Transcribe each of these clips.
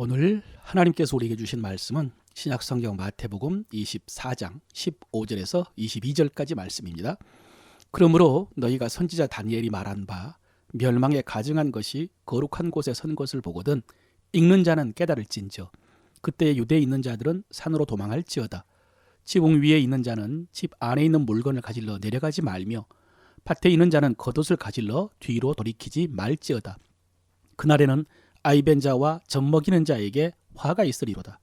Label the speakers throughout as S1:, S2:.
S1: 오늘 하나님께서 우리에게 주신 말씀은 신약성경 마태복음 24장 15절에서 22절까지 말씀입니다. 그러므로 너희가 선지자 다니엘이 말한 바 멸망에 가증한 것이 거룩한 곳에 선 것을 보거든 읽는 자는 깨달을진저 그때 유대에 있는 자들은 산으로 도망할지어다. 지붕 위에 있는 자는 집 안에 있는 물건을 가질러 내려가지 말며 밭에 있는 자는 겉옷을 가질러 뒤로 돌이키지 말지어다. 그날에는 아이벤 자와 젖먹이는 자에게 화가 있으리로다.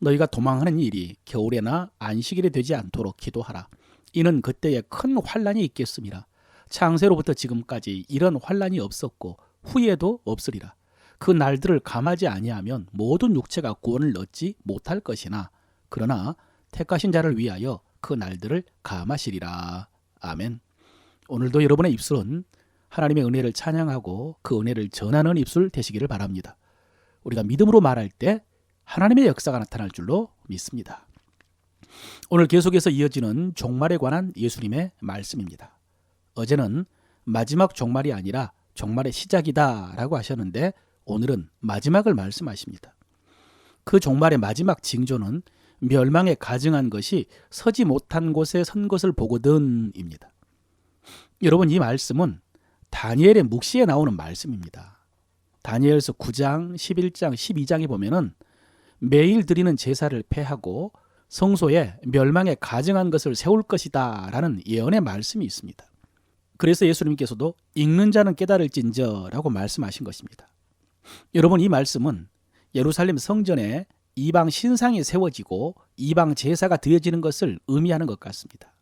S1: 너희가 도망하는 일이 겨울에나 안식일에 되지 않도록 기도하라. 이는 그때에 큰 환란이 있겠음이라. 창세로부터 지금까지 이런 환란이 없었고 후에도 없으리라. 그 날들을 감하지 아니하면 모든 육체가 구원을 얻지 못할 것이나 그러나 택하신 자를 위하여 그 날들을 감하시리라. 아멘. 오늘도 여러분의 입술은 하나님의 은혜를 찬양하고 그 은혜를 전하는 입술 되시기를 바랍니다. 우리가 믿음으로 말할 때 하나님의 역사가 나타날 줄로 믿습니다. 오늘 계속해서 이어지는 종말에 관한 예수님의 말씀입니다. 어제는 마지막 종말이 아니라 종말의 시작이다 라고 하셨는데 오늘은 마지막을 말씀하십니다. 그 종말의 마지막 징조는 멸망에 가증한 것이 서지 못한 곳에 선 것을 보거든입니다. 여러분, 이 말씀은 다니엘의 묵시에 나오는 말씀입니다. 다니엘서 9장, 11장, 12장에 보면은 매일 드리는 제사를 폐하고 성소에 멸망에 가증한 것을 세울 것이다 라는 예언의 말씀이 있습니다. 그래서 예수님께서도 읽는 자는 깨달을진저라고 말씀하신 것입니다. 여러분, 이 말씀은 예루살렘 성전에 이방 신상이 세워지고 이방 제사가 드려지는 것을 의미하는 것 같습니다.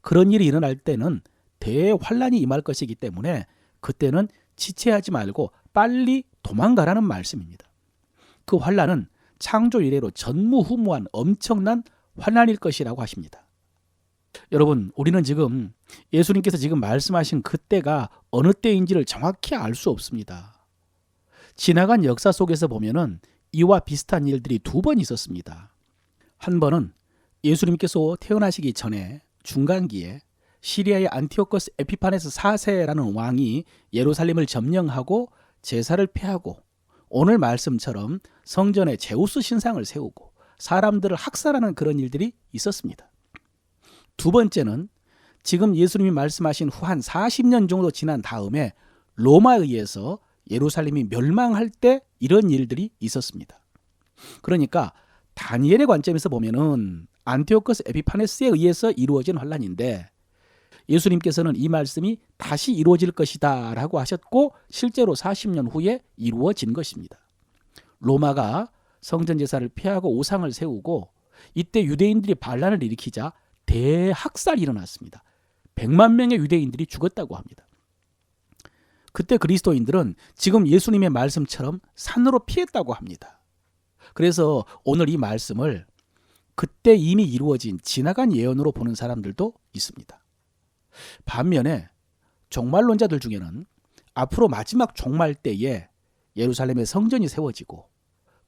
S1: 그런 일이 일어날 때는 대환란이 임할 것이기 때문에 그때는 지체하지 말고 빨리 도망가라는 말씀입니다. 그 환란은 창조 이래로 전무후무한 엄청난 환란일 것이라고 하십니다. 여러분, 우리는 지금 예수님께서 지금 말씀하신 그때가 어느 때인지를 정확히 알 수 없습니다. 지나간 역사 속에서 보면은 이와 비슷한 일들이 두 번 있었습니다. 한 번은 예수님께서 태어나시기 전에 중간기에 시리아의 안티오코스 에피파네스 4세라는 왕이 예루살렘을 점령하고 제사를 폐하고 오늘 말씀처럼 성전에 제우스 신상을 세우고 사람들을 학살하는 그런 일들이 있었습니다. 두 번째는 지금 예수님이 말씀하신 후 한 40년 정도 지난 다음에 로마에 의해서 예루살렘이 멸망할 때 이런 일들이 있었습니다. 그러니까 다니엘의 관점에서 보면은 안티오코스 에피파네스에 의해서 이루어진 환란인데 예수님께서는 이 말씀이 다시 이루어질 것이다 라고 하셨고 실제로 40년 후에 이루어진 것입니다. 로마가 성전 제사를 폐하고 우상을 세우고 이때 유대인들이 반란을 일으키자 대학살이 일어났습니다. 100만 명의 유대인들이 죽었다고 합니다. 그때 그리스도인들은 지금 예수님의 말씀처럼 산으로 피했다고 합니다. 그래서 오늘 이 말씀을 그때 이미 이루어진 지나간 예언으로 보는 사람들도 있습니다. 반면에 종말론자들 중에는 앞으로 마지막 종말 때에 예루살렘의 성전이 세워지고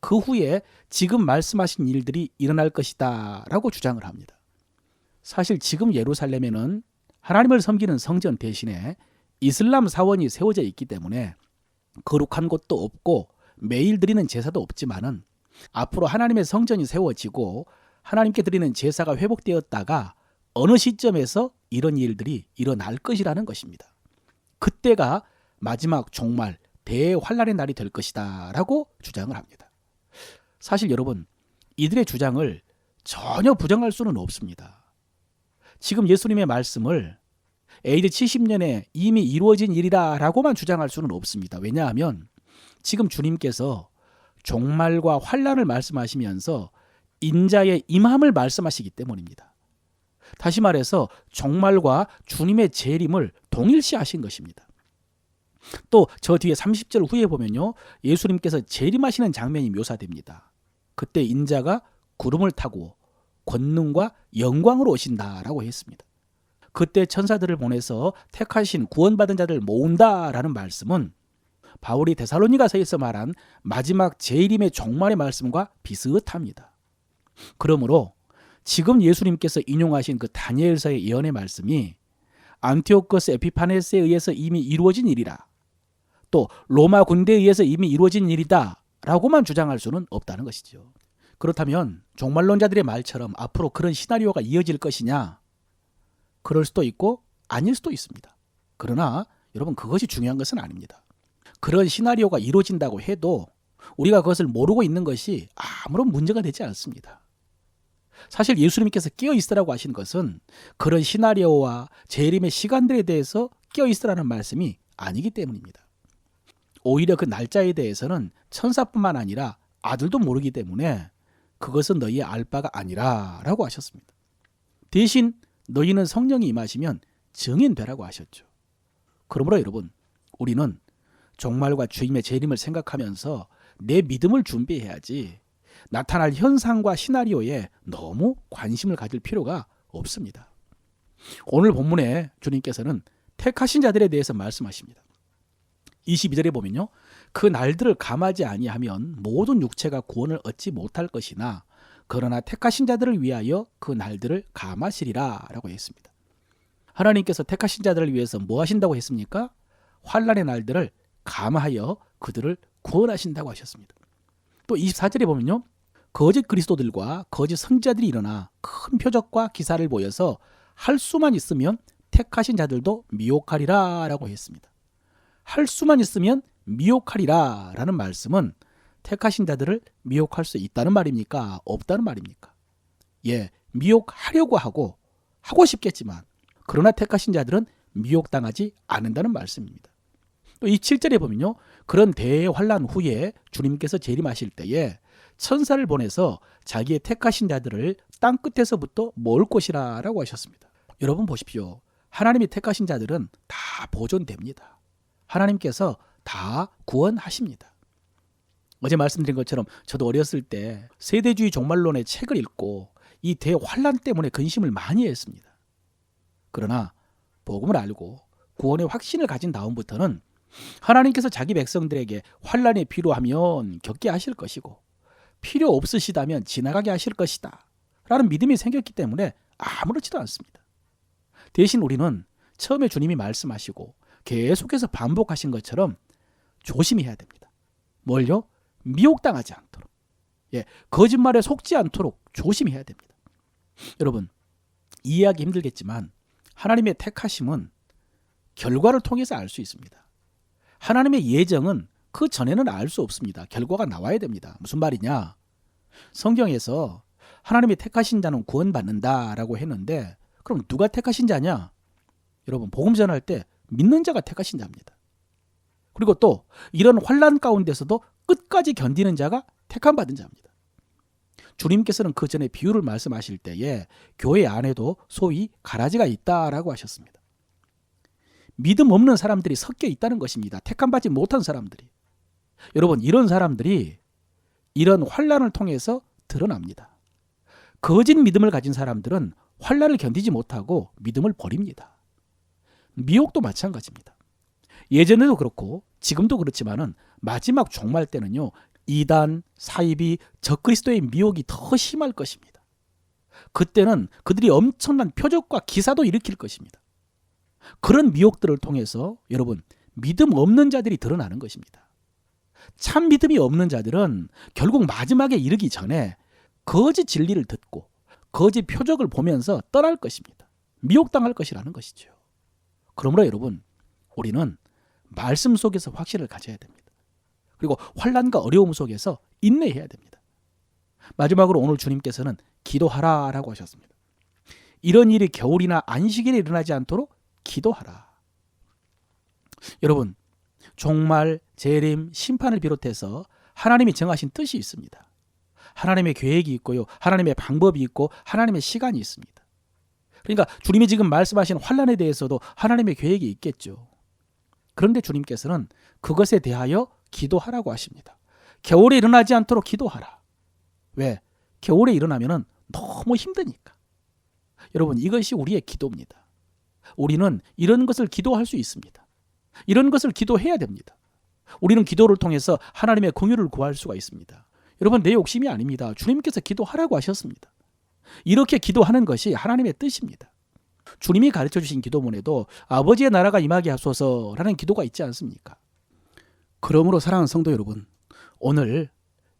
S1: 그 후에 지금 말씀하신 일들이 일어날 것이다 라고 주장을 합니다. 사실 지금 예루살렘에는 하나님을 섬기는 성전 대신에 이슬람 사원이 세워져 있기 때문에 거룩한 곳도 없고 매일 드리는 제사도 없지만은 앞으로 하나님의 성전이 세워지고 하나님께 드리는 제사가 회복되었다가 어느 시점에서 이런 일들이 일어날 것이라는 것입니다. 그때가 마지막 종말 대환란의 날이 될 것이다 라고 주장을 합니다. 사실 여러분, 이들의 주장을 전혀 부정할 수는 없습니다. 지금 예수님의 말씀을 AD 70년에 이미 이루어진 일이다 라고만 주장할 수는 없습니다. 왜냐하면 지금 주님께서 종말과 환란을 말씀하시면서 인자의 임함을 말씀하시기 때문입니다. 다시 말해서 종말과 주님의 재림을 동일시하신 것입니다. 또 저 뒤에 30절 후에 보면요, 예수님께서 재림하시는 장면이 묘사됩니다. 그때 인자가 구름을 타고 권능과 영광으로 오신다라고 했습니다. 그때 천사들을 보내서 택하신 구원받은 자들 모은다라는 말씀은 바울이 데살로니가서에서 말한 마지막 재림의 종말의 말씀과 비슷합니다. 그러므로 지금 예수님께서 인용하신 그 다니엘서의 예언의 말씀이 안티오코스 에피파네스에 의해서 이미 이루어진 일이라, 또 로마 군대에 의해서 이미 이루어진 일이다 라고만 주장할 수는 없다는 것이죠. 그렇다면 종말론자들의 말처럼 앞으로 그런 시나리오가 이어질 것이냐? 그럴 수도 있고 아닐 수도 있습니다. 그러나 여러분, 그것이 중요한 것은 아닙니다. 그런 시나리오가 이루어진다고 해도 우리가 그것을 모르고 있는 것이 아무런 문제가 되지 않습니다. 사실 예수님께서 깨어 있으라고 하신 것은 그런 시나리오와 재림의 시간들에 대해서 깨어 있으라는 말씀이 아니기 때문입니다. 오히려 그 날짜에 대해서는 천사뿐만 아니라 아들도 모르기 때문에 그것은 너희의 알 바가 아니라 라고 하셨습니다. 대신 너희는 성령이 임하시면 증인되라고 하셨죠. 그러므로 여러분, 우리는 종말과 주님의 재림을 생각하면서 내 믿음을 준비해야지 나타날 현상과 시나리오에 너무 관심을 가질 필요가 없습니다. 오늘 본문에 주님께서는 택하신 자들에 대해서 말씀하십니다. 22절에 보면요, 그 날들을 감하지 아니하면 모든 육체가 구원을 얻지 못할 것이나 그러나 택하신 자들을 위하여 그 날들을 감하시리라 라고 했습니다. 하나님께서 택하신 자들을 위해서 뭐 하신다고 했습니까? 환난의 날들을 감하여 그들을 구원하신다고 하셨습니다. 또 24절에 보면요, 거짓 그리스도들과 거짓 선지자들이 일어나 큰 표적과 기사를 보여서 할 수만 있으면 택하신 자들도 미혹하리라 라고 했습니다. 할 수만 있으면 미혹하리라 라는 말씀은 택하신 자들을 미혹할 수 있다는 말입니까? 없다는 말입니까? 예, 미혹하려고 하고 싶겠지만 그러나 택하신 자들은 미혹당하지 않는다는 말씀입니다. 또 이 7절에 보면요, 그런 대환란 후에 주님께서 재림하실 때에 천사를 보내서 자기의 택하신 자들을 땅 끝에서부터 모을 것이라 라고 하셨습니다. 여러분 보십시오. 하나님이 택하신 자들은 다 보존됩니다. 하나님께서 다 구원하십니다. 어제 말씀드린 것처럼 저도 어렸을 때 세대주의 종말론의 책을 읽고 이 대환란 때문에 근심을 많이 했습니다. 그러나 복음을 알고 구원의 확신을 가진 다음부터는 하나님께서 자기 백성들에게 환란이 필요하면 겪게 하실 것이고 필요 없으시다면 지나가게 하실 것이다 라는 믿음이 생겼기 때문에 아무렇지도 않습니다. 대신 우리는 처음에 주님이 말씀하시고 계속해서 반복하신 것처럼 조심히 해야 됩니다. 뭘요? 미혹당하지 않도록, 거짓말에 속지 않도록 조심히 해야 됩니다. 여러분, 이해하기 힘들겠지만 하나님의 택하심은 결과를 통해서 알 수 있습니다. 하나님의 예정은 그 전에는 알 수 없습니다. 결과가 나와야 됩니다. 무슨 말이냐? 성경에서 하나님이 택하신 자는 구원받는다라고 했는데 그럼 누가 택하신 자냐? 여러분, 복음 전할 때 믿는 자가 택하신 자입니다. 그리고 또 이런 환난 가운데서도 끝까지 견디는 자가 택함 받은 자입니다. 주님께서는 그 전에 비유를 말씀하실 때에 교회 안에도 소위 가라지가 있다라고 하셨습니다. 믿음 없는 사람들이 섞여 있다는 것입니다. 택함 받지 못한 사람들이. 여러분, 이런 사람들이 이런 환난을 통해서 드러납니다. 거짓 믿음을 가진 사람들은 환난을 견디지 못하고 믿음을 버립니다. 미혹도 마찬가지입니다. 예전에도 그렇고 지금도 그렇지만은 마지막 종말 때는요, 이단, 사이비, 적그리스도의 미혹이 더 심할 것입니다. 그때는 그들이 엄청난 표적과 기사도 일으킬 것입니다. 그런 미혹들을 통해서 여러분, 믿음 없는 자들이 드러나는 것입니다. 참 믿음이 없는 자들은 결국 마지막에 이르기 전에 거짓 진리를 듣고 거짓 표적을 보면서 떠날 것입니다. 미혹당할 것이라는 것이죠. 그러므로 여러분, 우리는 말씀 속에서 확신을 가져야 됩니다. 그리고 환난과 어려움 속에서 인내해야 됩니다. 마지막으로 오늘 주님께서는 기도하라라고 하셨습니다. 이런 일이 겨울이나 안식일에 일어나지 않도록 기도하라. 여러분, 종말, 재림, 심판을 비롯해서 하나님이 정하신 뜻이 있습니다. 하나님의 계획이 있고요, 하나님의 방법이 있고 하나님의 시간이 있습니다. 그러니까 주님이 지금 말씀하신 환난에 대해서도 하나님의 계획이 있겠죠. 그런데 주님께서는 그것에 대하여 기도하라고 하십니다. 겨울에 일어나지 않도록 기도하라. 왜? 겨울에 일어나면 너무 힘드니까. 여러분, 이것이 우리의 기도입니다. 우리는 이런 것을 기도할 수 있습니다. 이런 것을 기도해야 됩니다. 우리는 기도를 통해서 하나님의 긍휼을 구할 수가 있습니다. 여러분, 내 욕심이 아닙니다. 주님께서 기도하라고 하셨습니다. 이렇게 기도하는 것이 하나님의 뜻입니다. 주님이 가르쳐 주신 기도문에도 아버지의 나라가 임하게 하소서라는 기도가 있지 않습니까? 그러므로 사랑하는 성도 여러분, 오늘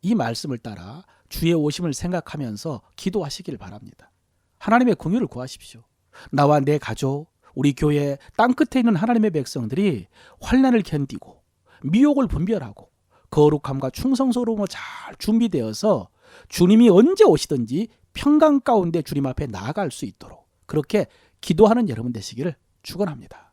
S1: 이 말씀을 따라 주의 오심을 생각하면서 기도하시길 바랍니다. 하나님의 긍휼을 구하십시오. 나와 내 가족, 우리 교회 땅끝에 있는 하나님의 백성들이 환난을 견디고 미혹을 분별하고 거룩함과 충성스러움으로 잘 준비되어서 주님이 언제 오시든지 평강 가운데 주님 앞에 나아갈 수 있도록 그렇게 기도하는 여러분 되시기를 축원합니다.